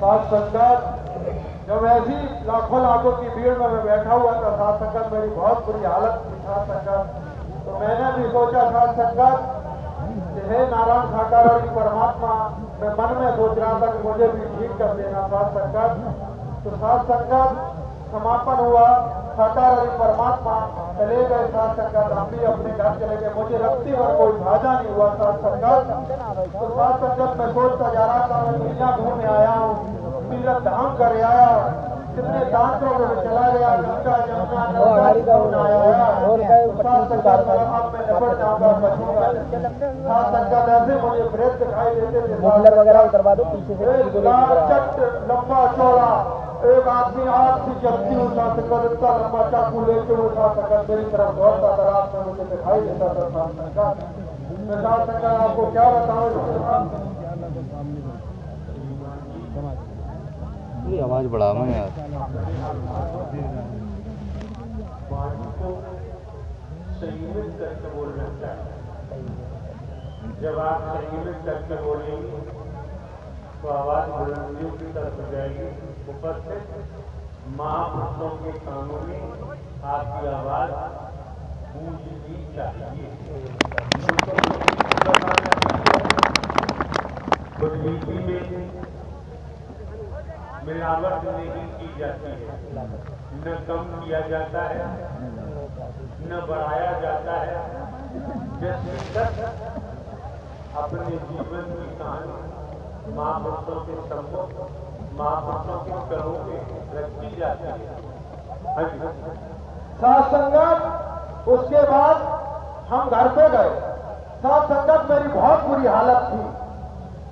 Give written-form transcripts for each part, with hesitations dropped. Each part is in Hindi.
साथ संगत, जब ऐसी लाखों लाखों की भीड़ में मैं बैठा हुआ था साथ संगत, मेरी बहुत बुरी हालत थी साथ संगत। तो मैंने भी सोचा साथ संगत कि हे नारायण साकार परमात्मा, मैं मन में सोच रहा था कि मुझे भी ठीक कर देना साथ संगत। तो साथ संगत समापन हुआ, साकार परमात्मा चले गए साथ संगत, हम भी अपने घर चले गए। मुझे रत्ती भर कोई भाजा नहीं हुआ साथ संगत। तो साथ संगत मैं सोचता जा रहा था, मैं दुनिया घूमने आया हूँ, तीर्थ धाम कर आया, कितने दांतों में चला गया, गंगा जमुना नर्मदा आया। साथ संगत अब मैं निपट जाऊंगा, बचूंगा। साथ संगत ऐसे मुझे प्रेत दिखाई देते थे वगैरह उतरवा दो पीछे से। लंबा चौड़ा एक आदमी आग से जलती हुई साथ संगत, इतना लंबा चाकू लेके वो साथ संगत मेरी तरफ दौड़ता था, रात में मुझे दिखाई देता था साथ संगत। मैं साथ संगत आपको क्या बताऊं, आवाज बढ़ा मैं यार। संयमित करके बोलना चाहिए। जब आप संयमित करके बोलेंगे तो आवाज बुलंदियों की तरफ जाएगी। ऊपर से महापुरुषों के कानों में आपकी आवाज गूंजनी चाहिए। बुद्धि में मिलावट नहीं की जाती है, न कम किया जाता है न बढ़ाया जाता है। जैसे अपने जीवन की कहानी महापुरुषों के सम्मुख, महापुरुषों के करों में रखी जाती है। साथ संगत उसके बाद हम घर पे गए। साथ संगत मेरी बहुत बुरी हालत थी।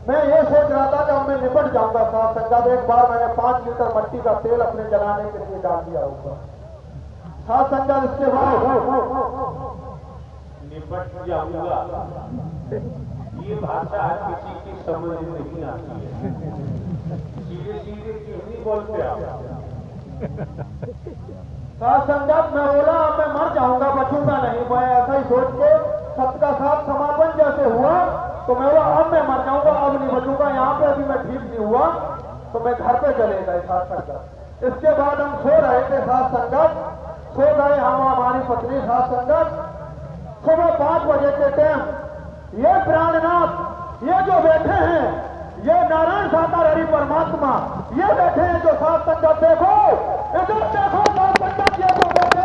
मैं ये सोच रहा था कि अब मैं निपट जाऊंगा साथ संगत। एक बार मैंने 5 लीटर मट्टी का तेल अपने जलाने के लिए डाल दिया ऊपर साथ संगत। इसके बाद निपट जाऊंगा, ये भाषा हर किसी की समझ नहीं आती है। सीधे सीधे क्यों नहीं बोलते आप? साथ संगत मैं बोला अब मैं मर जाऊंगा, बचूंगा नहीं। मैं ऐसा ही सोच के सबका साथ समापन जैसे हुआ तो मैं बोला अब मैं मर जाऊंगा, अब नहीं बचूंगा। यहाँ पे अभी मैं ठीक नहीं हुआ तो मैं घर पे चले गए साथ संगत। इसके बाद हम सो रहे थे साथ संगत, सो गए हम हमारी पत्नी साथ संगत। सुबह 5 बजे के टाइम ये प्राणनाथ ये जो बैठे हैं, ये नारायण साकार हरि परमात्मा ये बैठे हैं जो साथ संगत। देखो इधर देखो साथ संगत, ये जो बैठे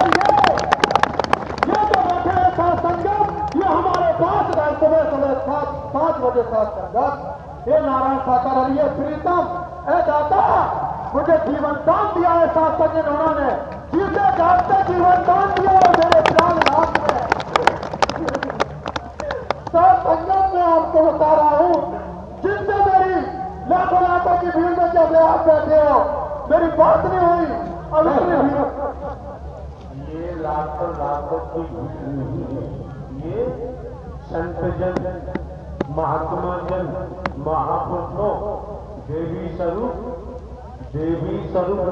ये जो बैठे हैं साथ संगत, ये हमारे पास गए सुबह सुबह 5 बजे साथ संगत। ये नारायण साकार हरि ये प्रीतम ए दाता मुझे जीवन दान दिया है साथ संगत, उन्होंने जीते जागते जीवन दान दिया और मेरे प्राणनाथ में साथ संगत में आपको बता रहा हूं, जिनसे मेरी लाखों लाखों की भीड़ में जब आप बैठे हो मेरी बात नहीं हुई। अब इतनी भीड़, ये लाखों लाखों की भीड़ नहीं है, ये संत जन, महात्मा जन, महापुरुषों, देवी स्वरूप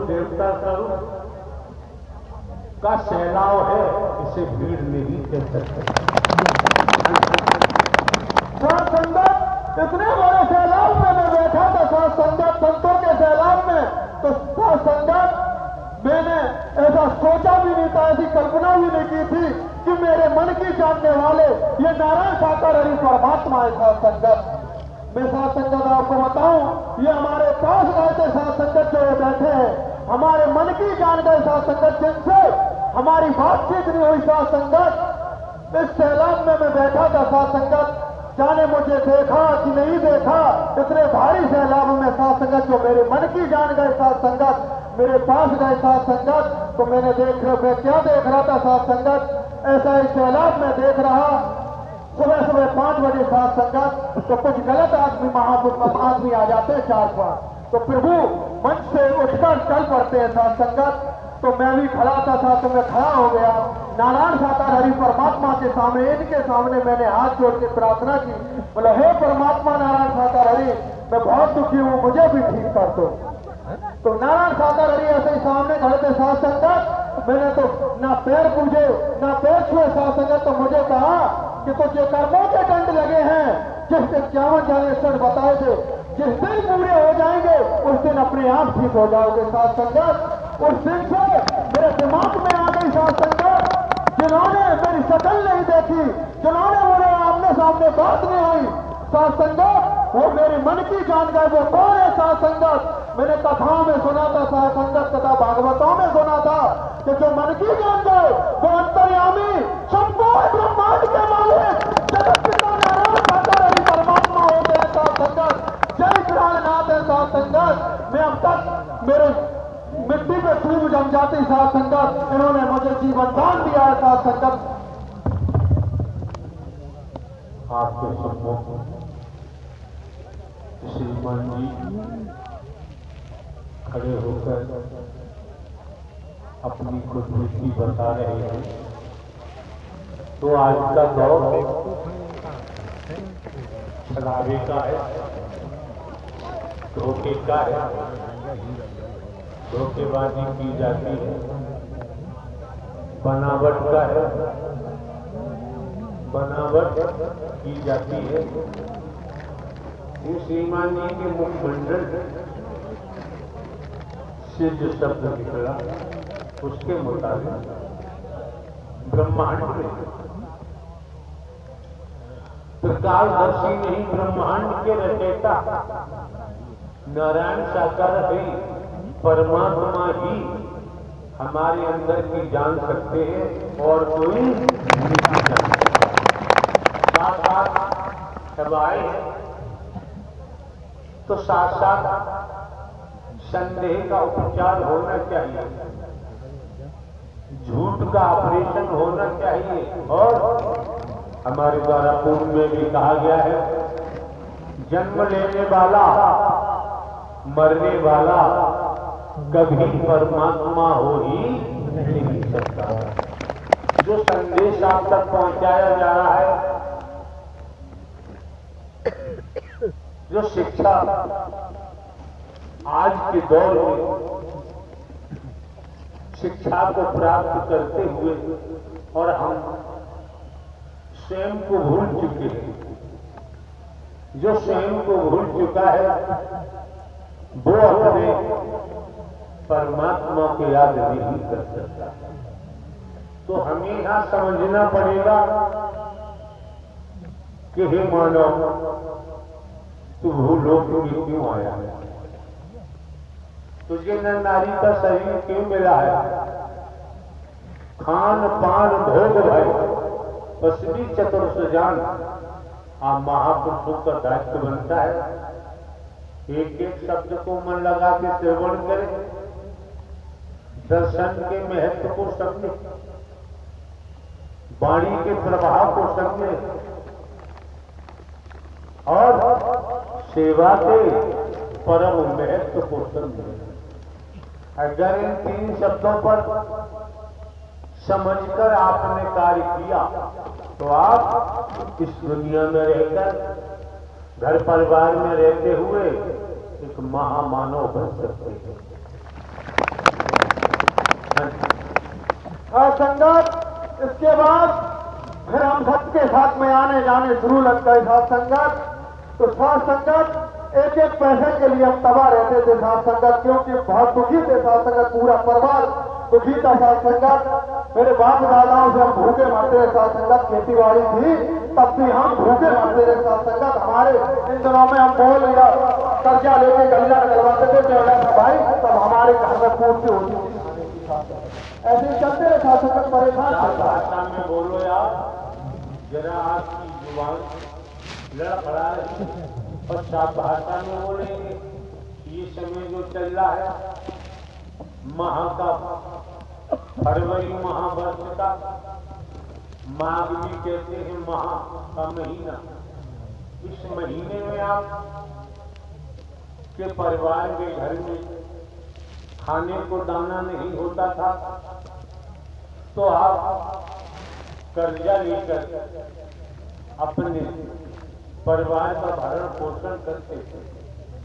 देवता स्वरूप का सैलाव है, इसे भीड़ नहीं कह सकते। साथ संगत इतने बड़े सैलाब में मैं बैठा था साथ संगत, संतों के सैलाब में। तो साथ संगत मैंने ऐसा सोचा भी नहीं था, ऐसी कल्पना भी नहीं की थी कि मेरे मन की जानने वाले ये नारायण साकार हरि परमात्मा है साथ संगत। मैं साथ संगत आपको बताऊं, ये हमारे पास गए थे साथ संगत जो बैठे हैं, हमारे मन की जान गए साथ संगत, जिनसे हमारी बातचीत नहीं हुई साथ संगत। इस सैलाब में मैं बैठा था साथ संगत, जाने मुझे देखा कि नहीं देखा, इतने भारी सैलाब में साथ संगत जो मेरे मन की जान गए साथ संगत, मेरे पास गए साथ संगत। तो मैं क्या देख रहा था साथ संगत, ऐसा ही सैलाब में देख रहा। सुबह 5 बजे साथ संगत तो कुछ गलत आदमी महापुरुष आदमी आ जाते हैं 4-5, तो प्रभु मंच से उठकर चल पड़ते हैं साथ संगत। तो मैं भी खड़ा था साथ, तो मैं खड़ा हो गया नारायण साकार हरि परमात्मा के सामने, इनके सामने मैंने हाथ जोड़ के प्रार्थना की, बोला हे परमात्मा नारायण साकार हरि, मैं बहुत दुखी हूँ, मुझे भी ठीक कर दो। तो नारायण साकार हरि ऐसे ही सामने खड़े थे साथ संगत। मैंने तो ना पैर पूजे ना पैर छुए साथ संगत। तो मुझे कहा कि तो जो कर्मों के दंड लगे हैं, जिस 51 जनरेशन बताए थे, जिस दिन पूरे हो जाएंगे उस दिन अपने आप ठीक हो जाओगे साथ संगत। उस दिन से मेरे दिमाग में आ गई साथ संगत, जिन्होंने मेरी शक्ल नहीं देखी, जिन्होंने मेरे आमने सामने बात नहीं हुई साथ संगत, वो मेरे मन की जान गए। वो कौन है साथ संगत? मैंने कथाओं में सुना था साथ संगत, तथा भागवतों में सुना था कि जो मन की जान गए वो अंतर्यामी संपूर्ण ब्रह्मांड के मालिक जगत पिता नारायण साकार हरि परमात्मा होते हैं साथ संगत। जय प्राणनाथ है साथ संगत। मैं अब तक मेरे मिट्टी पे खूब जम जाती साथ संगत, इन्होंने मुझे जीवन दान दिया है साथ संगत। आपके सम्मुख श्रीमान जी खड़े होकर अपनी खुदबुद्धि बता रहे हैं। तो आज का दौर छलावे का है, धोखे का है, धोखेबाजी की जाती है, बनावट का है, बनावट की जाती है। श्रीमान जी के मुखमंडल से जो शब्द निकला उसके मुताबिक ब्रह्मांड में प्रकाशदर्शी नहीं, ब्रह्मांड के रचयिता नारायण साकार है परमात्मा ही हमारे अंदर की जान सकते हैं और कोई नहीं जानता। साथ साथ सवाए हैं तो साथ साथ संदेह का उपचार होना चाहिए, झूठ का ऑपरेशन होना चाहिए। और हमारे द्वारा पूर्व में भी कहा गया है, जन्म लेने वाला मरने वाला कभी परमात्मा हो ही नहीं सकता। जो संदेश आप तक पहुंचाया जा रहा है, जो शिक्षा आज के दौर में शिक्षा को प्राप्त करते हुए और हम स्वयं को भूल चुके हैं, जो स्वयं को भूल चुका है वो अपने परमात्मा को याद नहीं कर सकता। तो हमें यहां समझना पड़ेगा कि हे मानव, तू भूलोक में क्यों आया है? तुझे नर नारी का शरीर क्यों मिला है? खान पान भोग भाई बसवी चतुर्थ जान आप महापुरुषों का दायित्व बनता है। एक एक शब्द को मन लगा के श्रवण करें, दर्शन के महत्व को समझे, वाणी के प्रभाव को समझे और सेवा के परम महत्व को समझे। अगर इन तीन शब्दों पर समझकर आपने कार्य किया तो आप इस दुनिया में रहकर, घर परिवार में रहते हुए एक महामानव बन सकते हैं। संगत, इसके बाद फिर हम सबके साथ में आने जाने शुरू लग गए साथ संगत। तो साथ संगत एक एक पैसे के लिए हम तबाह रहते थे साथ संगत, क्योंकि बहुत दुखी थे साथ संगत, पूरा परिवार दुखी था साथ संगत। मेरे बाप दादाओं से हम भूखे मरते रहे साथ संगत, खेती बाड़ी थी तब भी हम भूखे मरते रहे साथ संगत। हमारे इन दिनों में हम बोल या कर्जा लेके गल्ला करवाते थे भाई, तब हमारे घर में पूर्ति होती थी। ऐसे ही चलते रहे साथ संगत, परेशान भाषा में बोलो यार, जरा आपकी जुबान लड़खड़ा है और साफ भाषा में बोलेंगे। ये समय जो चल रहा है माह का, फरवरी महावर्ष का, माघ भी कहते हैं माह का महीना। इस महीने में आप के परिवार के घर में खाने को दाना नहीं होता था तो आप कर्जा लेकर अपने परिवार का भरण पोषण करते थे।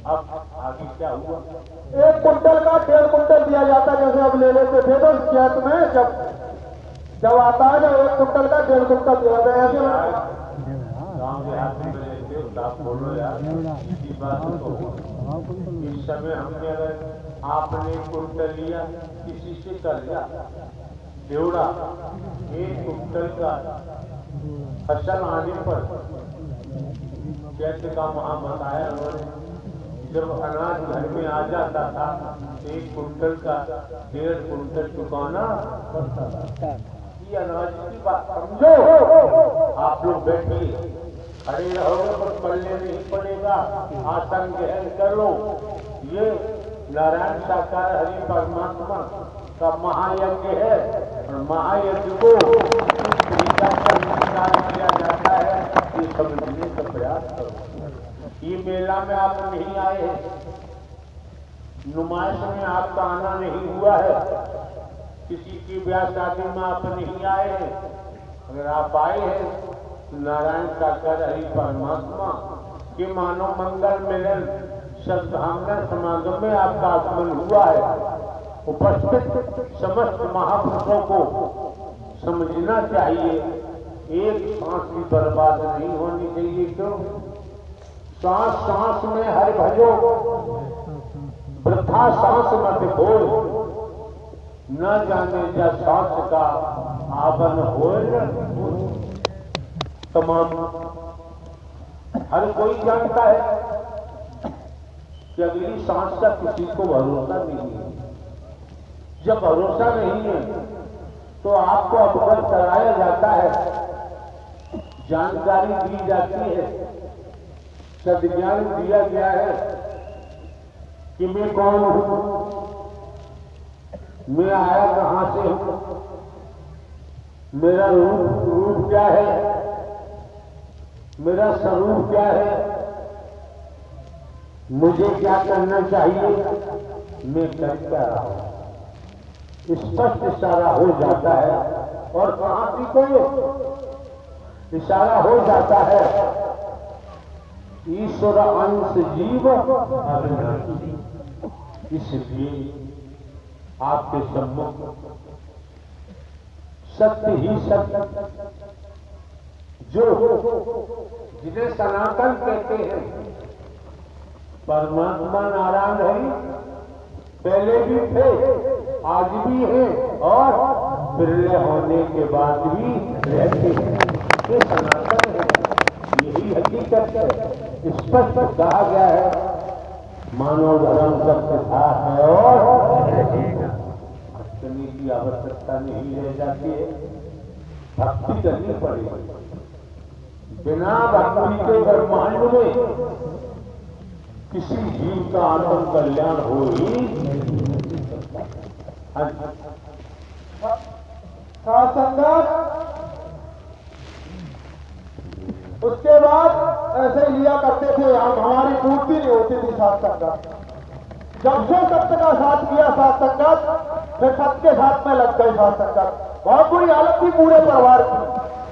अब आगे क्या हुआ? 1 कुंटल का 1.5 कुंटल दिया जाता, जैसे अब ले लेते थे तो खेत में जब आता है जब 1 कुंटल का 1.5 कुंटल दिया जाता है। ऐसे गाँव देहात में रहते हो आप बोलो यार, इसी बात को। इस समय हमने अगर आपने कुंटल लिया, किसी से कर लिया देवड़ा, 1 कुंटल का फसल आने पर कैसे का वहां बताया उन्होंने, जब अनाज घर में आ जाता था 1 कुंटल का 1.5 कुंटल चुकाना पड़ता था। ये अनाज की बात समझो। आप लोग बैठिए, खड़े रहोगे तो पढ़ने नहीं पड़ेगा, आसन ग्रहण कर लो। ये नारायण साकार हरि परमात्मा का महायज्ञ है और महायज्ञ को किया जाता है, ये समझने का प्रयास करो। ये मेला में आप नहीं आए हैं, नुमाइश में आपका आना नहीं हुआ है, किसी की ब्याह शादी में आप नहीं आए हैं। अगर आप आए हैं नारायण साकार हरि परमात्मा के मानो मंगल मिलन सद्भावना समागम में आपका आगमन हुआ है। उपस्थित समस्त महापुरुषों को समझना चाहिए, एक सांस भी बर्बाद नहीं होनी चाहिए। क्यों? सांस सांस में हरि भजो, वृथा सांस मत खोल, न जाने जा सांस का आवन हो। तमाम हर कोई जानता है कि अगली सांस का किसी को भरोसा नहीं है। जब भरोसा नहीं है तो आपको अवगत कराया जाता है, जानकारी दी जाती है, सद्ज्ञान दिया गया है कि मैं कौन हूं, मैं आया कहां से हूं, मेरा रूप क्या है, मेरा स्वरूप क्या है, मुझे क्या करना चाहिए, मैं कर क्या रहा हूं। स्पष्ट इशारा हो जाता है और कहां को इशारा हो जाता है, ईश्वर अंश जीव अविनाशी। इसलिए आपके सम्मुख सत्य ही सत्य, जो जिन्हें सनातन कहते हैं, परमात्मा नारायण है, पहले भी थे, आज भी हैं और बिरले होने के बाद भी रहते हैं। ये सनातन है, यही हकीकत है। स्पष्ट कहा गया है, मानव धर्म सबके साथ है और भक्ति की आवश्यकता नहीं रह जाती है, भक्ति करनी पड़ेगी। बिना भक्ति के ब्रह्मांड में किसी जीव का आत्म कल्याण हो ही संगत। उसके बाद ऐसे ही लिया करते थे हम, हमारी पूर्ति नहीं होती थी साथ संगत। जब से सत्य का साथ किया साथ संगत, फिर सत्य के साथ में लग गई साथ संगत। बहुत बुरी हालत थी पूरे परिवार की,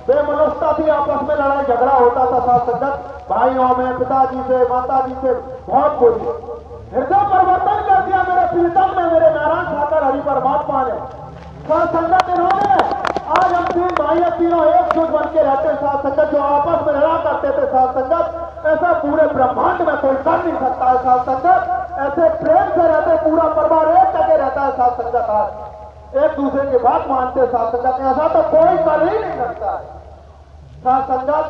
बेमनस्ता थी, आपस में लड़ाई झगड़ा होता था साथ संगत, भाइयों में, पिताजी से, माताजी से, बहुत बुरी। हृदय परिवर्तन कर दिया मेरे प्रीतम में, मेरे नारायण साकार हरि परमात्मा ने। साथ संगत इन्होंने, आज हम 3 भाई तीनों एकजुट बन के रहते साथ संगत, जो आपस में लड़ा करते थे साथ संगत, ऐसा पूरे ब्रह्मांड में कोई कर नहीं सकता है साथ संगत। ऐसे प्रेम से रहते, पूरा परिवार एक जगह रहता है साथ संगत, आज एक दूसरे की बात मानते साथ संगत, ऐसा तो कोई कर ही नहीं सकता है साथ संगत।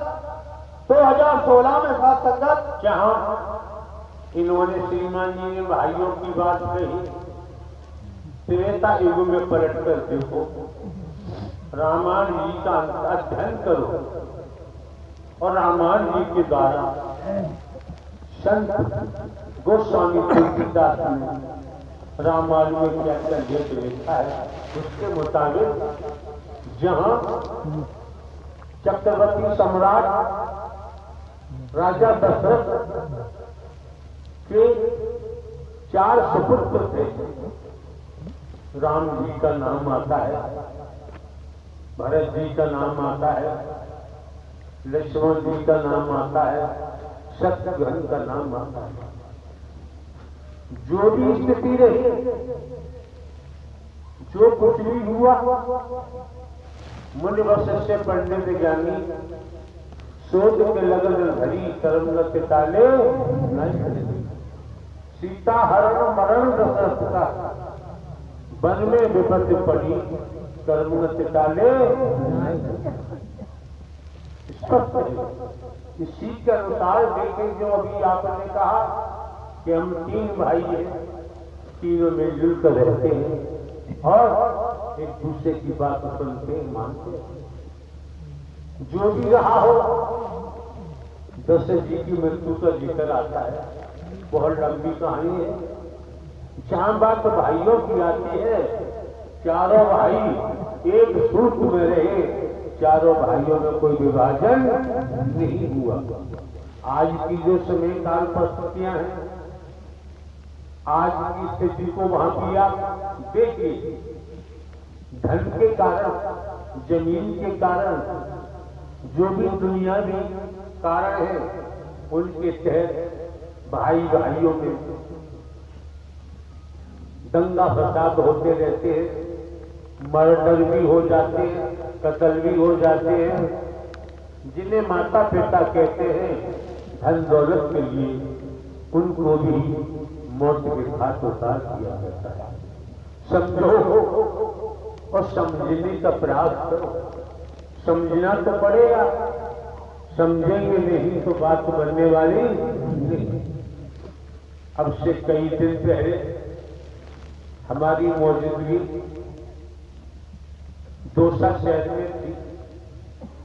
2016 में साथ संगत, जहां इन्होंने श्रीमान जी ने भाइयों की बात कही, त्रेता युग में पलट कर देखो, रामायण जी का अध्ययन करो और रामायण जी के द्वारा संत गोस्वामी तुलसीदास ने रामायण में क्या क्या लेख लिखा है, उसके मुताबिक जहां चक्रवर्ती सम्राट राजा दशरथ के 4 सुपुत्र थे। राम जी का नाम आता है, भरत जी का नाम आता है, लक्ष्मण जी का नाम आता है, शत्रुघ्न का नाम आता है। जो भी स्थिति रही, जो कुछ भी हुआ, मुनि वशिष्ठ पंडित ज्ञानी शोध के लगन धरी कर्म न तिटाले नहीं। सीता हरण मरण दशरथ वन में विपत्ति पड़ी कर्म न तिटाले स्पष्ट है। इसी के अनुसार देखें जो अभी आपने कहा कि हम 3 भाई हैं, तीनों मिलजुल कर रहते हैं और एक दूसरे की बात सुनते हैं, मानते हैं। जो भी रहा हो, दशरथ जी की मृत्यु का जिक्र आता है, बहुत लंबी कहानी है। जहां बात भाइयों की आती है, चारों भाई एक सूत्र में रहे, चारों भाइयों में कोई विभाजन नहीं हुआ। आज की जो समय काल परिस्थितियां हैं, आज की स्थिति को वहां भी आप देखिए। धन के कारण, जमीन के कारण, जो भी दुनियावी कारण है, उनके तहत भाई भाइयों में दंगा फसाद होते रहते हैं, मर्डर भी हो जाते हैं, कत्ल भी हो जाते हैं। जिन्हें माता पिता कहते हैं धन दौलत के लिए, उनको भी मौत के घाट उतार किया जाता है। समझो और समझने का प्रयास करो। समझना तो पड़ेगा, समझेंगे नहीं तो बात बनने वाली नहीं। अब से कई दिन पहले हमारी मौजूदगी दौसा शहर में थी।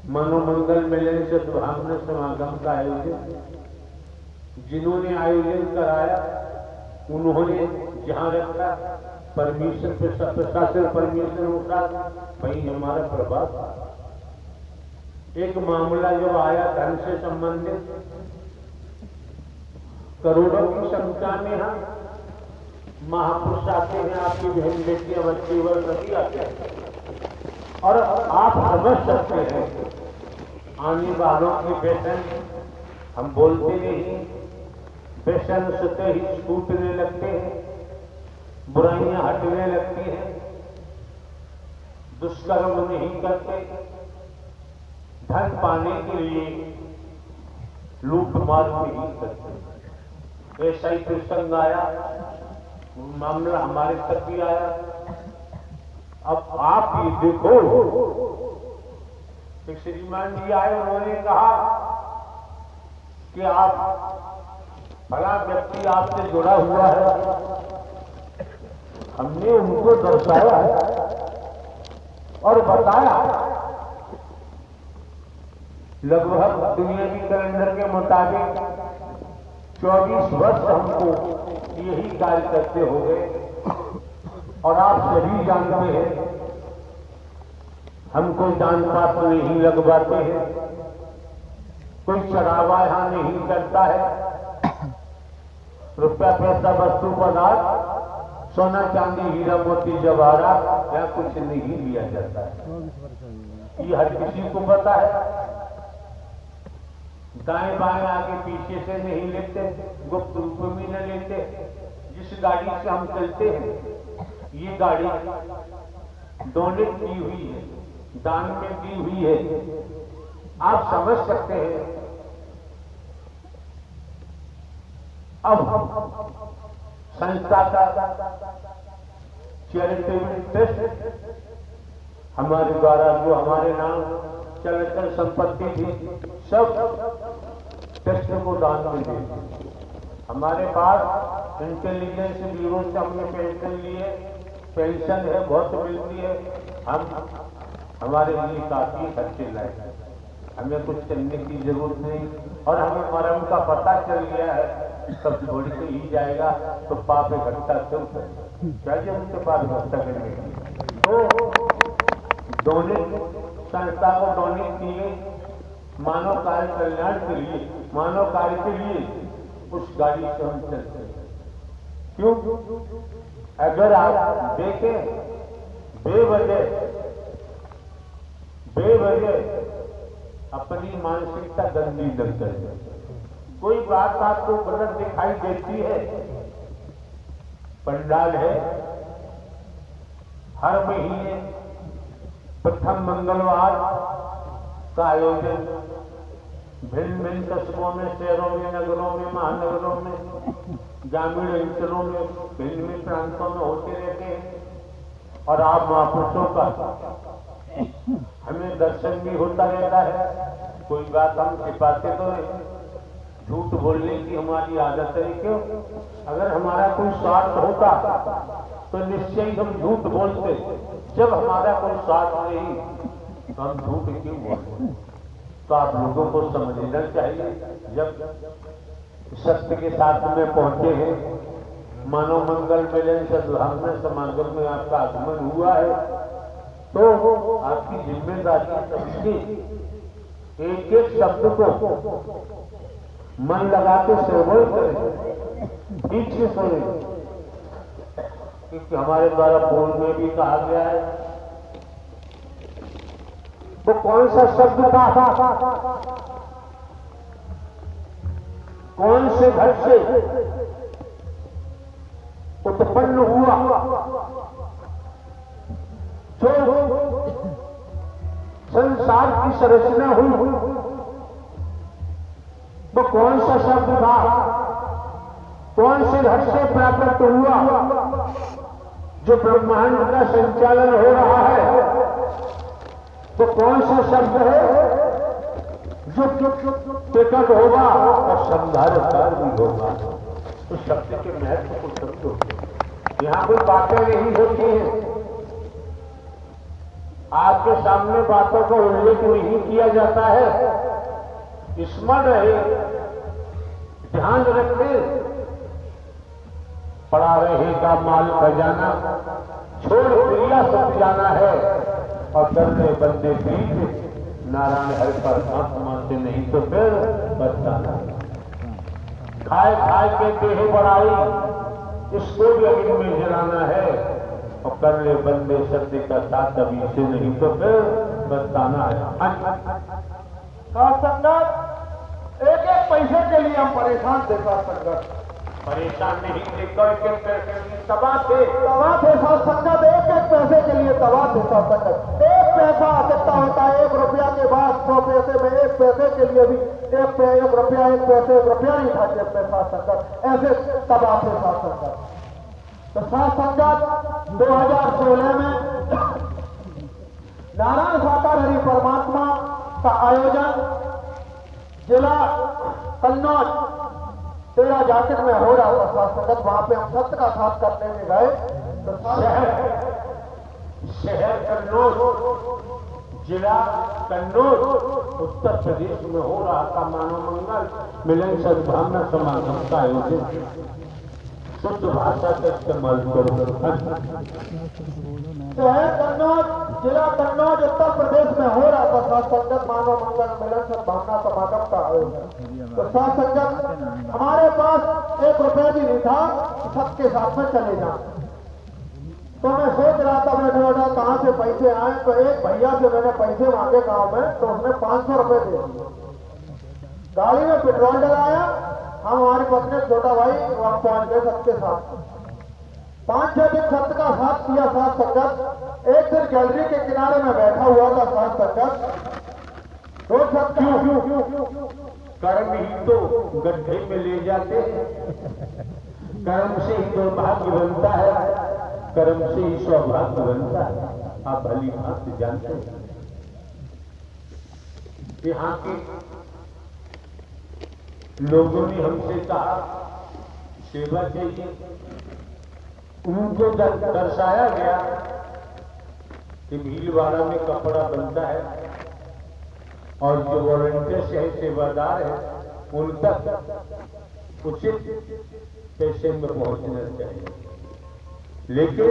मनोमंगल मिलन सद्भावना समागम का आयोजन, जिन्होंने आयोजन कराया उन्होंने जहां रखा परमिशन, प्रशासन परमिशन होता, वही हमारा प्रभाव। एक मामला जो आया धन से संबंधित, करोड़ों की संख्या में हम महापुरुष आते हैं, आपकी बहन बेटियां बच्चे वर्ग सभी आते हैं, और आप समझ सकते हैं आने वालों की व्यसन, हम बोलते नहीं, व्यसन स्वतः ही छूटने लगते हैं, बुराइयां हटने लगती हैं, दुष्कर्म नहीं करते, धन पाने के लिए लूट मार नहीं करते। ऐसा ही प्रसंग आया, मामला हमारे तक भी आया। अब आप ये देखो, एक श्रीमान जी आए, उन्होंने कहा कि आप भला व्यक्ति आपसे जुड़ा हुआ है। हमने उनको दर्शाया और बताया, लगभग दुनियावी कैलेंडर के मुताबिक 24 वर्ष हमको यही कार्य करते हो गए। और आप सभी जानते हैं हम कोई दान पात्र नहीं लगवाते हैं, कोई चढ़ावा यहां नहीं करता है। रुपया पैसा वस्तु पदार्थ, सोना चांदी हीरा मोती जवाहरात या कुछ नहीं लिया जाता है। ये हर किसी को पता है। दाएं बाएं आगे पीछे से नहीं लेते, गुप्त रूप में न लेते। जिस गाड़ी से हम चलते हैं, ये गाड़ी डोनेट की हुई है, दान में दी हुई है। आप समझ सकते हैं। अब संस्था का चैरिटेबल ट्रस्ट हमारे द्वारा जो हमारे नाम चलकर संपत्ति थी, सब ट्रस्ट को दान में दी। हमारे पास इंटेलिजेंस ब्यूरो से हमने पेंशन लिए, पेंशन है बहुत मिलती है। हम हमारे लिए काफी खर्चे लाए, हमें कुछ करने की जरूरत नहीं। और हमें मरम का पता चल गया है, सब छोड़ के ही जाएगा तो पाप इकट्ठा क्यों करें, चाहिए उनके पास इकट्ठा करने की। तो डोनेट संस्था को डोनेट किए मानव कार्य कल्याण के लिए, मानव कार्य के लिए उस गाड़ी से हम चलते हैं। क्यों? अगर आप देखें बेवजह अपनी मानसिकता गंदी न करें। कोई बात आपको गलत दिखाई देती है, पंडाल है, हर महीने प्रथम मंगलवार का आयोजन भिन्न भिन्न कस्बों में, शहरों में, नगरों में, महानगरों में, ग्रामीण अंचलों में, भिन्न भिन्न प्रांतों में होते रहते हैं। और आप महापुरुषों का हमें दर्शन भी होता रहता है। कोई बात हम छिपाते तो नहीं, झूठ बोलने की हमारी आदत है। क्यों? अगर हमारा कोई स्वार्थ होता तो निश्चय ही हम झूठ बोलते। जब हमारा कोई स्वार्थ नहीं तो हम झूठ क्यों बोलते? तो आप लोगों को समझना चाहिए। जब सत्य के साथ में पहुंचे हैं, मानव मंगल मिलन सद्भावना समागम में आपका आगमन हुआ है, तो आपकी जिम्मेदारी समझिए, एक एक शब्द को मन लगा के श्रवण करें, ठीक से सुने। क्योंकि हमारे द्वारा पूर्व में भी कहा गया है, वो कौन सा शब्द था, कौन से घट से उत्पन्न हुआ, जो संसार की संरचना हुई, वो कौन सा शब्द था, कौन से घट से प्राप्त हुआ, जो ब्रह्मांड का संचालन हो रहा है, तो कौन सा शब्द है जो प्रकट होगा और संधारकार भी होगा। तो शब्द के महत्व को समझो। यहाँ कोई बातें नहीं होती हैं, आपके सामने बातों का उल्लेख नहीं किया जाता है। स्मरण रहे, ध्यान रखे, पड़ा रहेगा माल खजाना, छोड़ क्रिया सब जाना है, और करने बंदे बीच नारायण हरि पर हाथ मानते नहीं तो फिर बताना। खाए खाए के देह बढ़ाई, इसको भी अग्नि में जलाना है, और कर ले बंदे सत्य का साथ अभी से नहीं तो फिर बताना है। संगत एक एक पैसे के लिए हम परेशान थे। संगत परेशान नहीं थे, तबाह थे साथ संगत, एक एक पैसे के लिए तबाह थे साथ संगत। एक पैसा कितना होता है? 1 रुपया के बाद 100 पैसे में 1 पैसे के लिए भी 1 रुपया 1 पैसे 1 रुपया नहीं था जेब में साथ संगत। ऐसे तबाह थे साथ संगत। तो साथ संगत 2016 में नारायण साकार हरि परमात्मा का आयोजन जिला कन्नौज 13 जाकिर में हो रहा था साथ संगत। वहां पे हम सत्य का साथ करने में गए तो शहर कन्नौज, जिला कन्नौज, उत्तर प्रदेश में हो रहा था मानव मंगल मिलन सद्भावना समागम का आयोजन। शुद्ध भाषा का इस्तेमाल करो। शहर कन्नौज, जिला कन्नौज, उत्तर प्रदेश में हो रहा था साथ संगत मानव मंगल मिलन सद्भावना समागम का आयोजन। तो साथ संगत हमारे पास 1 रुपया भी नहीं था, सबके साथ में चले जाए। तो मैं सोच रहा था बैठा बैठा कहां से पैसे आए। तो एक भैया से मैंने पैसे मांगे गांव में, तो उसने 500 रुपए दे दिए। गाड़ी में पेट्रोल डलाया, हम हमारी पत्नी छोटा भाई वहां पहुंच गए सबके साथ। 5-6 दिन सत्य का साथ किया साथ संगत। एक दिन गैलरी के किनारे में बैठा हुआ था साथ संगत। तो क्यों कर्म ही तो गड्ढे में ले जाते हैं, कर्म से ही दुर्भाग्य बनता है, कर्म से ही सौभाग्य बनता है। आप भली भांति जानते हैं। यहाँ के लोगों ने हमसे कहा सेवा चाहिए। उनको दर्शाया गया कि भीलवाड़ा में कपड़ा बनता है और जो वॉलंटियर्स है, सेवादार है, उन तक उचित पैसे में पहुंचना चाहिए। लेकिन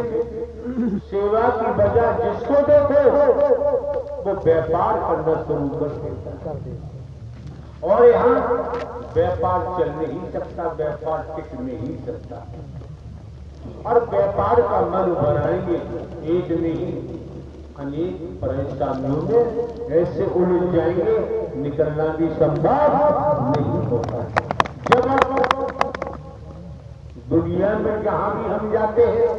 सेवा की वजह जिसको देखो वो व्यापार करना शुरू कर देता है। और यहाँ व्यापार चल नहीं सकता, व्यापार टिक नहीं सकता। और व्यापार का मन बनाएंगे एक नहीं अनेक परेशानियों में ऐसे उलझ जाएंगे, निकलना भी संभव नहीं होता। जब हम दुनिया में जहां भी हम जाते हैं,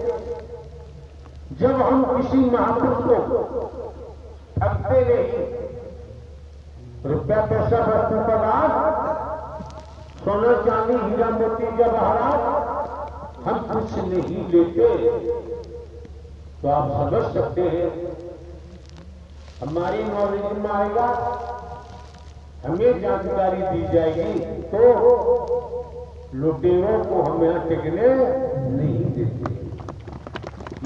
जब हम किसी महापुरुष को ठगते नहीं, रुपया पैसा वस्तु पदार्थ, सोना चांदी हीरा मोती जवाहरात हम कुछ नहीं लेते। तो आप समझ सकते हैं हमारी नॉलेज में आएगा, हमें जानकारी दी जाएगी तो लुटेरों को हम यहाँ टिकने नहीं देते।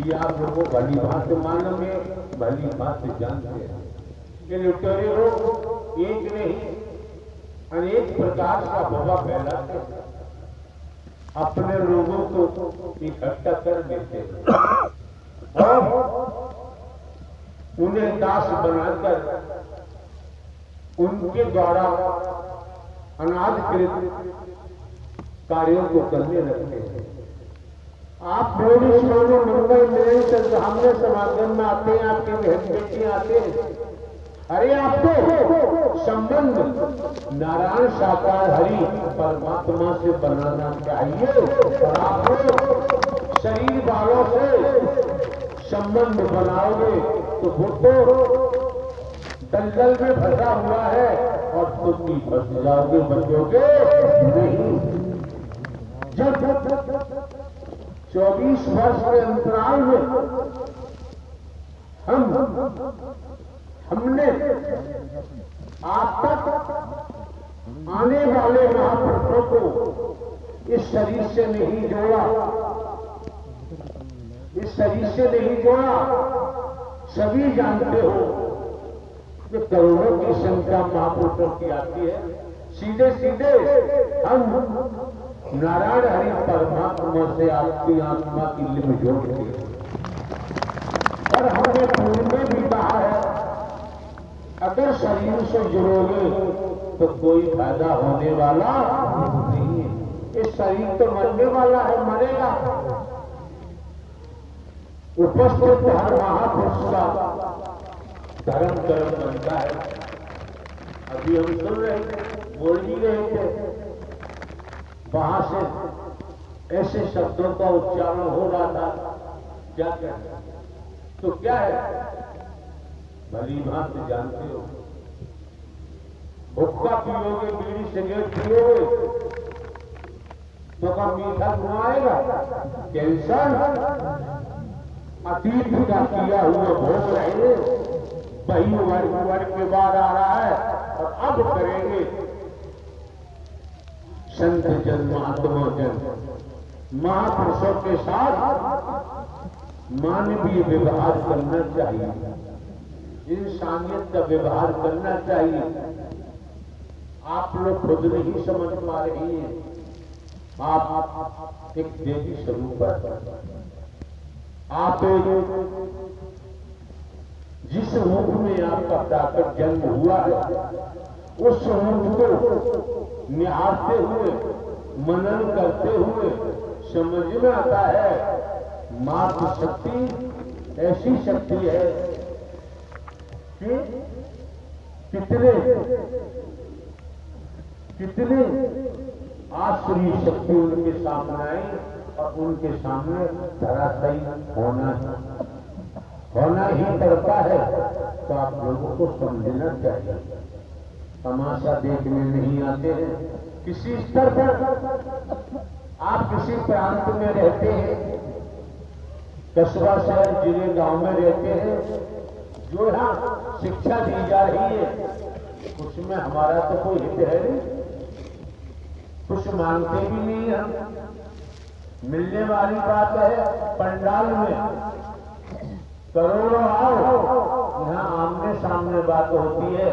ये आप लोगों भली बात मालूम है, भली बात जानते हैं कि लुटेरे लोग एक नहीं अनेक प्रकार का भवा फैलाते हैं, अपने लोगों को इकट्ठा कर लेते हैं और उन्हें दास बनाकर उनके द्वारा अनाधिकृत कार्यों को करने लगते हैं। आप लोग इस मंगल मिलन सामने समागम में आते हैं, आपके बहन बेटियां आते हैं, अरे आपको संबंध नारायण साकार हरि परमात्मा से बनाना चाहिए और आप लोग शरीर वालों से संबंध बनाओगे तो वो तो दलदल में फंसा हुआ है और तुम भी फंस जाओगे, बचोगे नहीं। जब 24 वर्ष के अंतराल में हमने आप तक आने वाले महापुरुषों को इस शरीर से नहीं जोड़ा, इस शरीर से नहीं जोड़ा। सभी जानते हो कि करोड़ों की संख्या महापुरुषों की आती है, सीधे सीधे हम नारायण हरि परमात्मा से आपकी आत्मा की लिंग जोड़ते हैं। और हमने पूर्व में भी कहा है अगर शरीर से जुड़ोगे तो कोई फायदा होने वाला नहीं है। इस शरीर तो मरने वाला है, मरेगा। उपस्थित हर महापुरुष का धर्म कर्म बनता है। अभी हम सुन रहे थे, बोल भी रहे थे, वहां से ऐसे शब्दों का उच्चारण हो रहा था, क्या क्या तो क्या है भली भांति जानते हो। हुक्का पियोगे, बीड़ी सिगरेट पियोगे तो क्या मीठा घुमाएगा? कैंसर अतीत का किया हुआ भोग रहे, वही वर्ग के बाद आ रहा है और अब करेंगे। संत जन महात्मा जन महापुरुषों के साथ मानवीय व्यवहार करना चाहिए, इंसानियत का व्यवहार करना चाहिए। आप लोग खुद नहीं समझ पा रही हैं, आप एक देवी स्वरूप पर, आप जिस रूप में आपका प्राकृत जन्म हुआ है उस रूप को निहारते हुए, मनन करते हुए समझ में आता है मातृ शक्ति ऐसी शक्ति है कि कितने आश्रय शक्ति उनके सामने आई और उनके सामने धराशायी होना ही पड़ता है। तो आप लोगों को समझना चाहिए, तमाशा देखने नहीं आते हैं। किसी स्तर पर आप किसी प्रांत में रहते हैं, कस्बा शहर जिले गांव में रहते हैं, जो यहाँ शिक्षा दी जा रही है उसमें हमारा तो कोई हित है नहीं, कुछ मांगते भी नहीं हम। मिलने वाली बात है पंडाल में करोड़ों आओ, यहाँ आमने सामने बात होती है,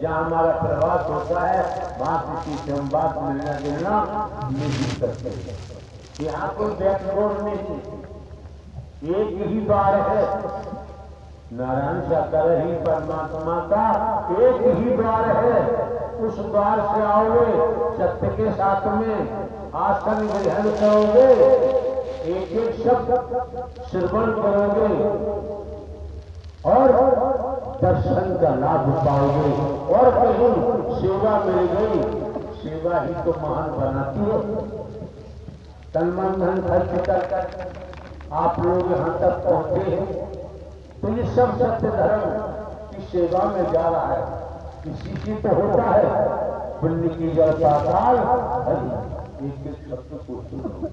जहाँ हमारा प्रवास होता है वहां किसी से हम बात मिलना जुलना नहीं करते। यहाँ कोई बैकबोर्ड नहीं, एक ही द्वार है, नारायण साकार ही परमात्मा का एक ही द्वार है। उस द्वार से आओगे, सत्य के साथ में आसन ग्रहण करोगे, एक एक शब्द श्रवण करोगे और दर्शन का लाभ पाओगे। और कहीं सेवा मिल गई, सेवा ही तो महान बनाती है। तन मन धन खर्च कर आप लोग यहाँ तक पहुंचे हैं तो ये सब सत्य धर्म की सेवा में जा रहा है। किसी की तो होता है पुण्य की जल पाताल, एक शब्द को सुनो।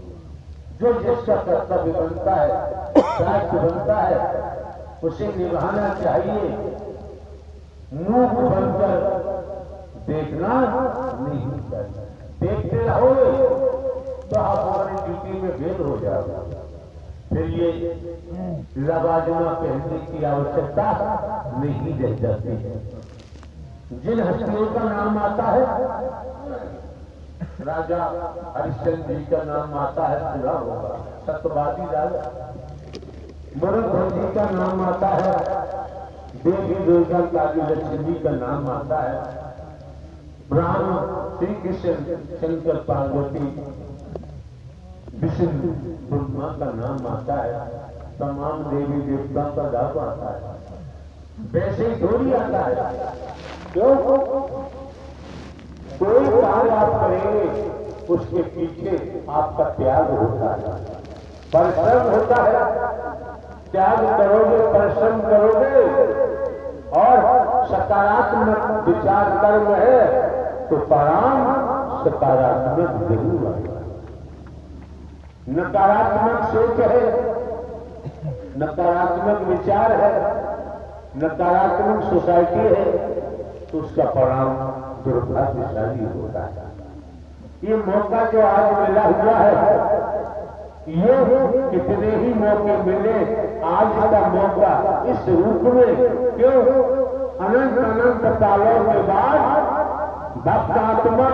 जो जिसका कर्तव्य बनता है, दायित्व बनता है, उसे निभाना चाहिए। मूक बनकर देखना नहीं चाहिए। देखते रहोगे तो आप हमारी ड्यूटी में भेद हो जाएगा। फिर ये लवाजमा पहनने की आवश्यकता नहीं रह जाती है। जिन हस्तियों का नाम आता है, राजा हरिश्चंद्र जी का नाम आता है, सुना होगा, सत्यवादी राजा। मुरलीधर जी का नाम आता है, देवी दुर्गा काली लक्ष्मी का नाम आता है, ब्रह्मा श्री कृष्ण शंकर पार्वती विष्णु ब्रह्मा का नाम आता है, तमाम देवी देवता का नाम आता है। वैसे ही थोड़ी आता है। क्यों? कोई कार्य आप करेंगे उसके पीछे आपका त्याग होता है, परिश्रम होता है। त्याग करोगे, परिश्रम करोगे और सकारात्मक विचार कर्म है तो परिणाम सकारात्मक जरूर आएगा। नकारात्मक सोच है, नकारात्मक विचार है, नकारात्मक सोसाइटी है तो उसका परिणाम दुर्भाग्यशाली होता है। ये मौका जो आज मिला हुआ है, ये कितने ही मौके मिले, आज का मौका इस रूप में, क्यों? अनंत अनंत सालों के बाद भक्त आत्मा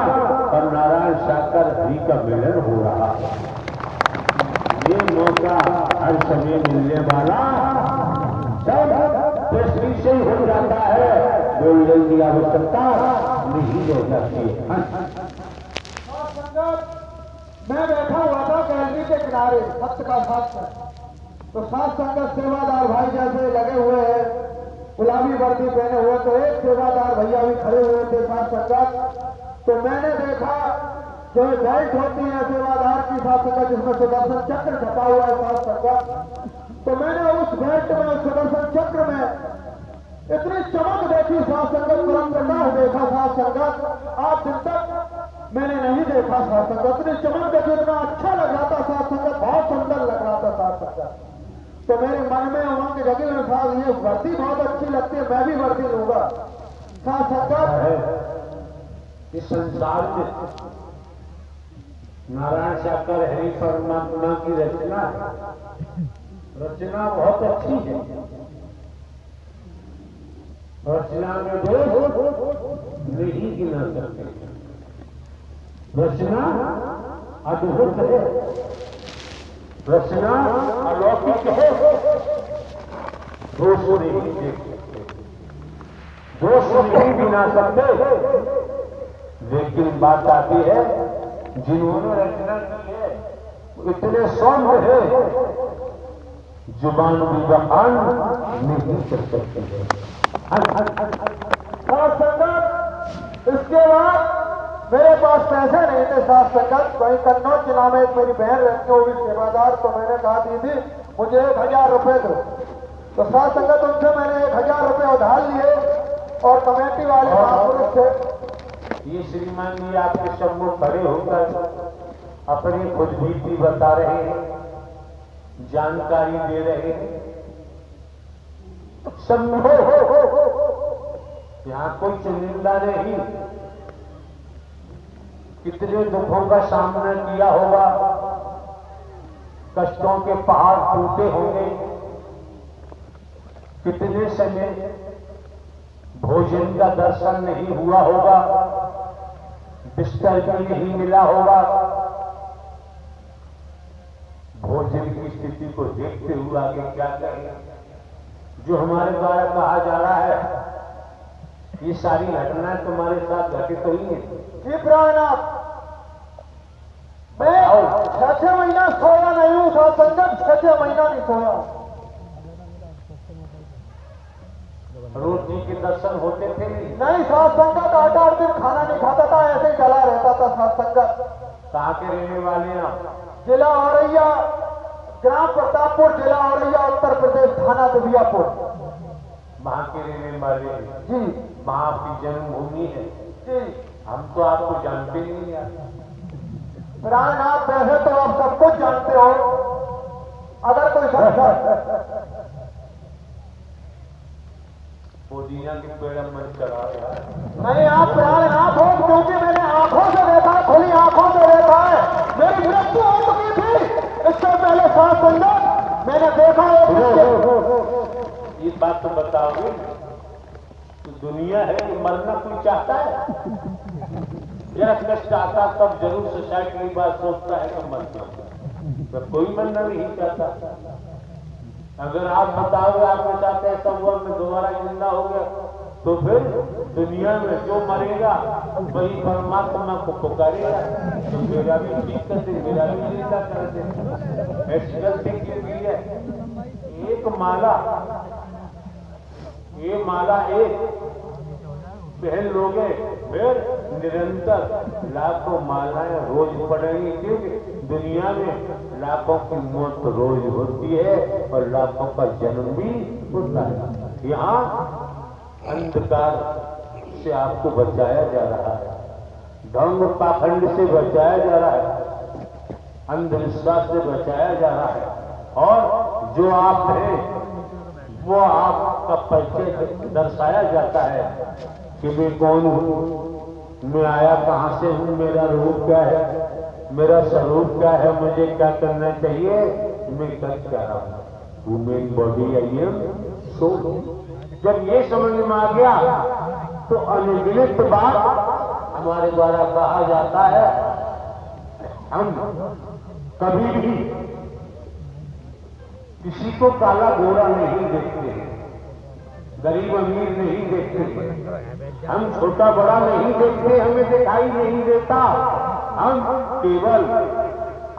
और नारायण साकर जी का मिलन हो रहा है। ये मौका हर समय मिलने वाला सब दृष्टि से ही हो जाता है, बोलने की आवश्यकता नहीं हो जाती है। मैं बैठा हुआ था गैलरी के किनारे, सत्य का साथ है, तो सात संगत सेवादार भाई जैसे लगे हुए हैं, गुलाबी वर्दी पहने हुए, तो एक सेवादार भैया भी खड़े हुए थे सात संगत। तो मैंने देखा जो बेल्ट होती है सेवादार की सात संगत, जिसमें सुदर्शन चक्र छपा हुआ है सात संगत, तो मैंने उस बेल्ट में, उस सुदर्शन चक्र में इतनी चमक देखी सात संगत, परम प्रकाश देखा सात संगत, आज दिन तक मैंने नहीं देखा सात संगत। इतनी चमक देखी, इतना अच्छा लग रहा था सात संगत, बहुत सुंदर लग रहा था सात संगत। तो मेरे मन में उमंग जगी हुई था, ये वर्दी बहुत अच्छी लगती है, मैं भी वर्दी लूंगा। सात संगत इस संसार में नारायण साकर हरि परमात्मा की रचना, रचना बहुत अच्छी है। रचना में दोष नहीं गिना सकते, रचना अद्भुत है, रचना अलौकिक है, दोष नहीं देख सकते, दोष नहीं गिना सकते। लेकिन बात आती है, जिन्होंने रचना की है इतने सौम्य है, जुबान भी बयान नहीं कर सकते हैं। इसके बाद मेरे पास पैसे नहीं थे सात संगत। वही कन्नौज जिला में एक मेरी बहन रहती है, वो भी सेवादार, तो मैंने कहा दीदी मुझे 1000 रुपए दो। तो सात संगत उनसे मैंने 1000 रुपए उधार लिए और कमेटी वाले महापुरुष थे। ये श्रीमान जी आपके सम्मुख खड़े होकर अपनी खुदबीती बता रहे हैं, जानकारी दे रहे हैं। सम्भव यहाँ कोई चुनिंदा नहीं, कितने दुखों का सामना किया होगा, कष्टों के पहाड़ टूटे होंगे, कितने समय भोजन का दर्शन नहीं हुआ होगा, बिस्तर भी नहीं मिला होगा। भोजन की स्थिति को देखते हुए आगे क्या करें? जो हमारे द्वारा कहा जा रहा है, ये सारी घटनाएं तुम्हारे साथ घटित हुई है। जी प्राणनाथ, मैं 6 महीना सोया नहीं हूँ सात संगत, 6 महीना नहीं सोया। रोज जी के दर्शन होते थे नहीं सात संगत, 8-8 दिन खाना नहीं खाता था, ऐसे ही चला रहता था सात संगत। कहाँ के रहने वाले हैं आप? जिला औरैया, ग्राम प्रतापपुर, जिला औरैया, उत्तर प्रदेश, थाना दुबियापुर। वहां के रहने वाले हैं जी वहां आपकी जन्मभूमि है। जी। हम तो आपको जानते ही नहीं यार। प्राणनाथ वैसे तो आप सब कुछ जानते हो, अगर कोई शख्स पुदीना के पेड़ मन चढ़ा यार। नहीं, आप प्राणनाथ हो क्योंकि मैंने आंखों से देखा है, खुली आंखों से देखा है। मेरी मृत्यु हो चुकी थी इससे पहले सात संगत मैंने देखा है। ये बात तो बताओगे तो दुनिया है कि मरना कोई चाहता है? जरा कष्ट आता तब जरूर सोसाइटी की बात सोचता है कि मरना, तो कोई मरना नहीं चाहता। अगर आप बताओगे आपके साथ ऐसा हुआ मैं दोबारा जिंदा हो गया, तो फिर दुनिया में जो मरेगा वही परमात्मा को पुकारेगा तो मेरा भी ठीक कर दे, मेरा भी जिंदा कर दे। ऐसी गलती क्यों की है? एक माला, ये माला एक पहन लोगे फिर निरंतर लाखों मालाएं रोज पड़ेंगी, क्योंकि दुनिया में लाखों की मौत रोज होती है और लाखों का जन्म भी होता है। यहाँ अंधकार से आपको बचाया जा रहा है, ढंग पाखंड से बचाया जा रहा है, अंधविश्वास से बचाया जा रहा है, और जो आप हैं वो आपका परिचय दर्शाया जाता है कि मैं कौन हूँ, मैं आया कहाँ से हूँ, मेरा रूप क्या है, मेरा स्वरूप क्या है, मुझे क्या करना चाहिए, मैं कर क्या रहा हूँ। Human body I am soul. जब ये समझ में आ गया तो अनगिनत बात हमारे द्वारा कहा जाता है। हम कभी भी किसी को काला गोरा नहीं देखते, गरीब अमीर नहीं देखते, हम छोटा बड़ा नहीं देखते, हमें दिखाई नहीं देता। हम केवल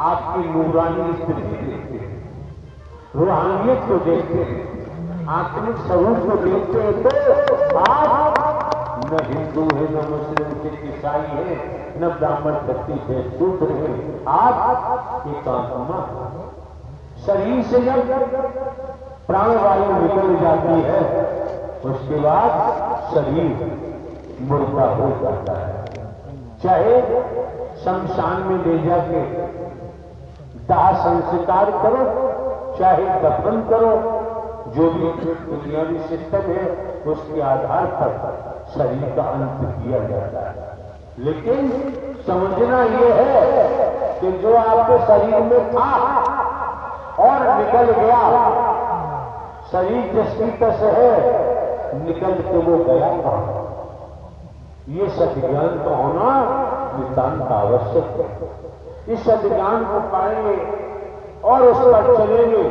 आपकी नूरानी स्थिति देखते हैं, रूहानियत को देखते हैं, आत्मिक स्वरूप को देखते हैं। तो आप न हिंदू है, न मुस्लिम सिख ईसाई है, न ब्राह्मण क्षत्रिय है, शूद्र है, आप एक आत्मा। शरीर से जब प्राणवायु निकल जाती है उसके बाद शरीर मुर्दा हो जाता है। चाहे शमशान में ले जाके दाह संस्कार करो, चाहे दफन करो, जो भी दुनियावी सिस्टम है उसके आधार पर शरीर का अंत किया जाता है। लेकिन समझना यह है कि जो आपके शरीर में था और निकल गया, शरीर जिसकी तस है निकल के वो गया कहां, ये सद्ज्ञान का होना नितांत आवश्यक है। इस सद्ज्ञान को पाएंगे और उस पर चलेंगे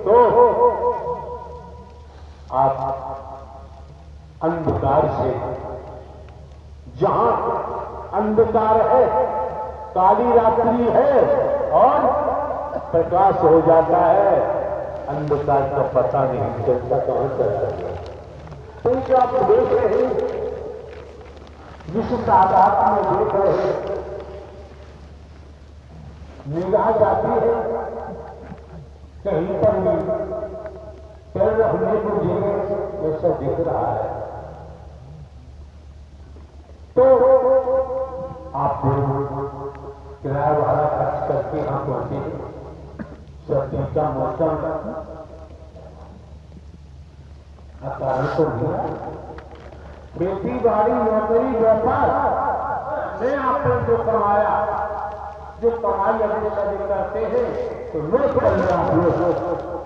तो आप अंधकार से, जहां अंधकार है, काली रात्रि है और प्रकाश हो जाता है, अंधकार का पता नहीं चलता कहां चला गया। तो जो आप देख रहे हैं, जिस तादाद में देख रहे हैं, निगाह जाती है कहीं पर नहीं, फिर हमें को जीवन ऐसा दिख रहा है। तो आप किराया भाड़ा खर्च करके यहां पहुंचे, सर्दी का मौसम अकारण तो दिया, खेती बाड़ी नौकरी व्यापार में आपने जो कमाया, जो कमाई अभी सभी करते हैं तो लोग कल्याण।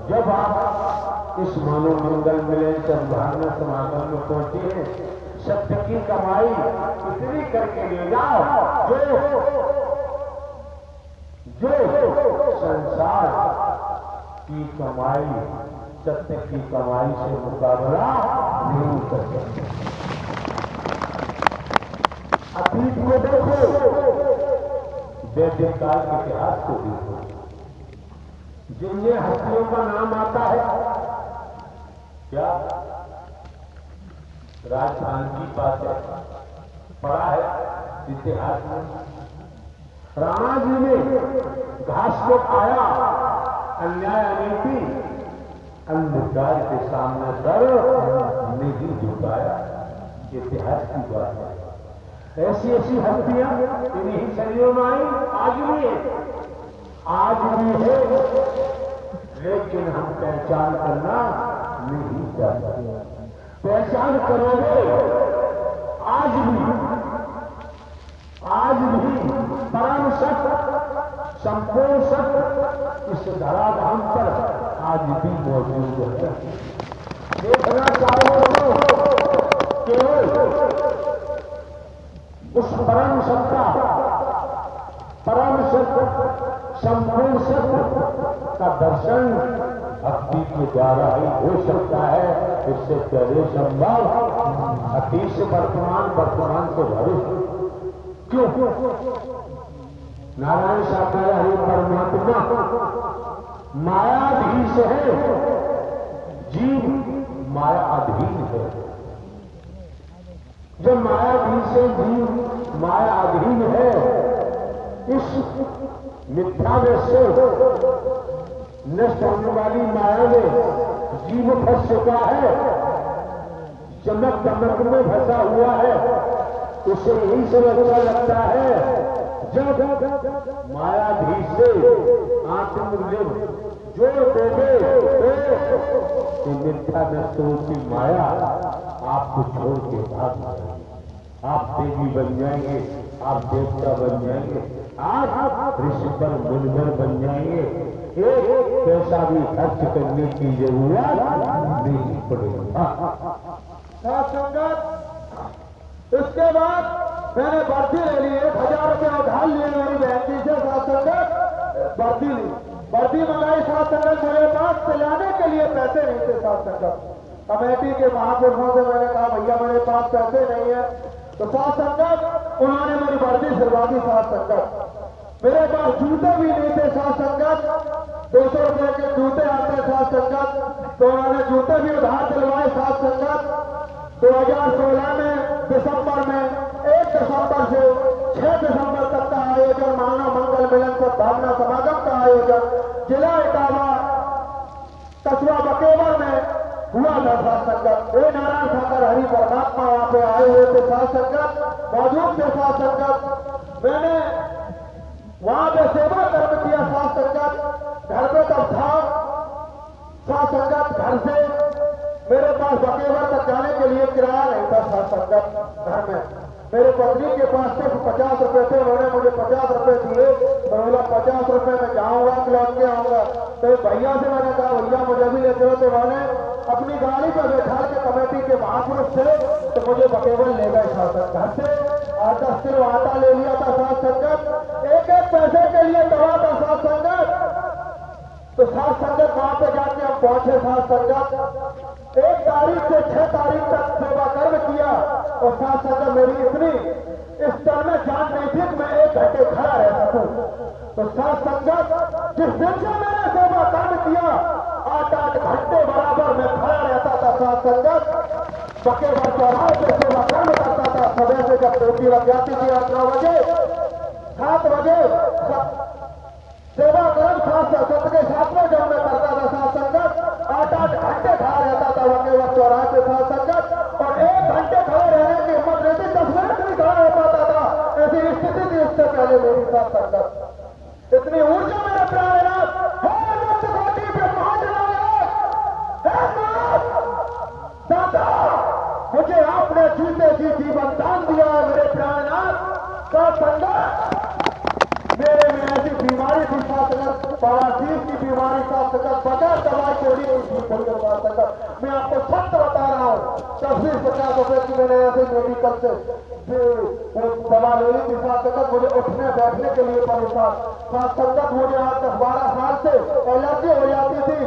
जब आप इस मानव मंगल मिलन संभावना समागम में पहुंचे हैं, सत्य की कमाई इतनी करके ले जाओ जो संसार की कमाई सत्य की कमाई से मुकाबला नहीं कर सकते। अतीत को देखो, वैदिक काल के इतिहास को देखो, जिनमें हस्तियों का नाम आता है क्या राजस्थान की बात है, पढ़ा है इतिहास में। राणा जी ने घास को खाया, अन्याय अनीति अंधकार के सामने सर नहीं झुकाया। इतिहास की बात है। ऐसी ऐसी हस्तियां इन्हीं शरीरों में आई, आज भी है, आज भी है, लेकिन हम पहचान करना नहीं चाहते। पहचान करोगे आज भी परम सत्य, संपूर्ण सत्य इस धराधाम पर आज भी मौजूद है। देखना चाहो तो केवल उस परम सत्ता, परम सत्य, संपूर्ण सत्य का दर्शन भक्ति के द्वारा ही हो सकता है। इससे पहले संभव अतीत से वर्तमान से भविष्य। क्यों? नारायण साकार हरि परमात्मा मायाधीश है, जीव माया अधीन है। जब मायाधीश है, जीव माया अधीन है, इस मिथ्या से नष्ट होने वाली माया में जीव फंस चुका है, चमक दमक में फंसा हुआ है। उसे यही सब अच्छा लगता है जब मायाधीश से आत्मलिंग जोड़ दोगे तो मिथ्या नष्टों की माया आपको छोड़ के भाग जाएगी। आप देवी बन जाएंगे, आप देवता बन जाएंगे, आप ऋषि पर मुनिवर बन जाएंगे। एक पैसा भी खर्च करने की जरूरत नहीं पड़ेगी। संगत, इसके बाद मैंने वर्दी ले ली, 1000 रुपये उधार लिए मेरी बहन जी से। साथ संगत वर्दी ली, वर्दी मंगाई। साथ संगत मेरे पास चलाने के लिए पैसे नहीं थे। साथ संगत कमेटी के महापुरुषों से मैंने कहा भैया मेरे पास पैसे नहीं है, तो साथ संगत उन्होंने मेरी वर्दी सिलवा दी। साथ संगत मेरे पास जूते भी नहीं थे। साथ संगत 200 रुपए के जूते आते। साथ संगत तो उन्होंने जूते भी उधार दिलवाए। साथ संगत 2016 में दिसंबर में 1 दिसंबर से 6 दिसंबर तक का आयोजन, मानव मंगल मिलन सद्भावना समागम का आयोजन जिला इटावा कस्बा बकेवर में हुआ था। साथ संगत नारायण सागर हरि परमात्मा वहां पे आए हुए थे। साथ संगत मौजूद थे। साथ संगत मैंने वहां पे सेवा कर्म किया। साथ संगत घर पे तब था। साथ संगत घर से मेरे पास बकेवर तक जाने के लिए किराया नहीं था। साथ संगत घर में मेरे पत्नी के पास सिर्फ 50 रुपए थे। उन्होंने मुझे 50 रुपए दिए। तो बोला 50 रुपए में जाऊंगा, लौट के आऊंगा। तो भैया से मैंने कहा भैया मुझे भी लेते हो। तो उन्होंने अपनी गाड़ी पर बैठा के कमेटी के महापुरुष थे तो मुझे बकेवर ले गए। साथ घर से 10 किलो आटा ले लिया था। साथ संगत एक पैसे के लिए दवा था। साथ संगत तो साथ संगत वहां पे जाके हम पहुंचे। साथ संगत 1 तारीख से 6 तारीख तक सेवा कर्म किया। और साथ संगत मेरी इतनी इस तरह में जान नहीं थी कि मैं 1 घंटे खड़ा रह सकूं। तो साथ संगत जिस दिन से मैंने सेवा कर्म किया 8-8 घंटे बराबर मैं खड़ा रहता था। साथ संगत बकेवर चौराहे पे सेवा कर्म करता था। सुबह से जब ड्यूटी लग जाती थी 8 बजे 7 बजे सेवा कर्म सत्र के 7 में जब मैं करता था। साथ संगत 8-8 घंटे खड़ा रहता था बकेवर चौराहे पे। साथ संगत और 1 घंटे खड़े रहने की हिम्मत नहीं थी, 10 मिनट भी खड़ा हो पाता था। ऐसी स्थिति थी इससे पहले मेरी। साथ संगत इतनी ऊर्जा मेरे प्राणनाथ दादा मुझे आपने जीते जी जीवन दान दिया है मेरे प्राणनाथ। साथ संगत मेरे में ऐसी बीमारी थी। साथ संगत बवासीर की बीमारी। साथ संगत बगैर दवाई थोड़ी नहीं ठीक हुई। साथ संगत मैं आपको सत्य बता रहा हूँ। 50 रुपए की मैंने ऐसे मेडिकल से वो दवा ले ली थी। साथ संगत मुझे उठने बैठने के लिए परेशान। साथ संगत मुझे आज 10-12 साल से एलर्जी हो जाती थी,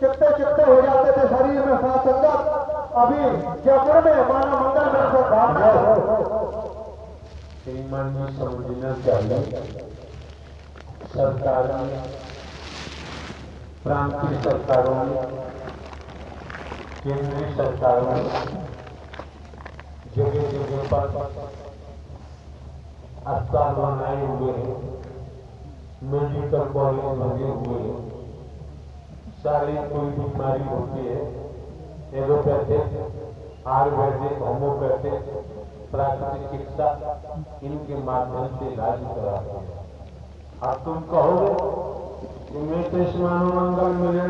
चिपटे हो जाते थे शरीर में। साथ संगत अभी जयपुर में मानव मंगल में सद्भावना श्रीमान जी समझना चाहिए सरकार ने, प्रांतीय सरकारों ने, केंद्रीय सरकारों ने जगह जगह पर अस्पताल बनाए हुए हैं, मेडिकल कॉलेज बने हुए हैं, सारी कोई बीमारी होती है, एलोपैथिक, आयुर्वेदिक, होम्योपैथिक, प्राकृतिक चिकित्सा, इनके माध्यम से इलाज कराते हैं। अब तुम कहोगे कि मैं तो इस मानवमंगल मिले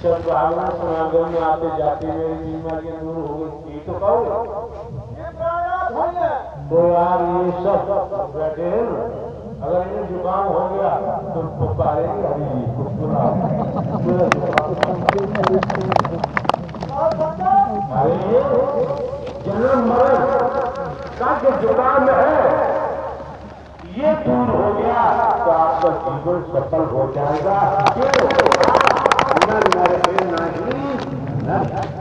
सब भावना समागम में आते जाते मेरी बीमारियां दूर हो गई, ये तो कहोगे। तो यार ये सब बैठे हैं ना, अगर इन्हें जुकाम हो गया तो पुकारेंगे हरी अरे जन्म मरण का जो जुकाम है ये दूर हो गया तो आपका जीवन सफल हो जाएगा। क्यों? न नरके नहीं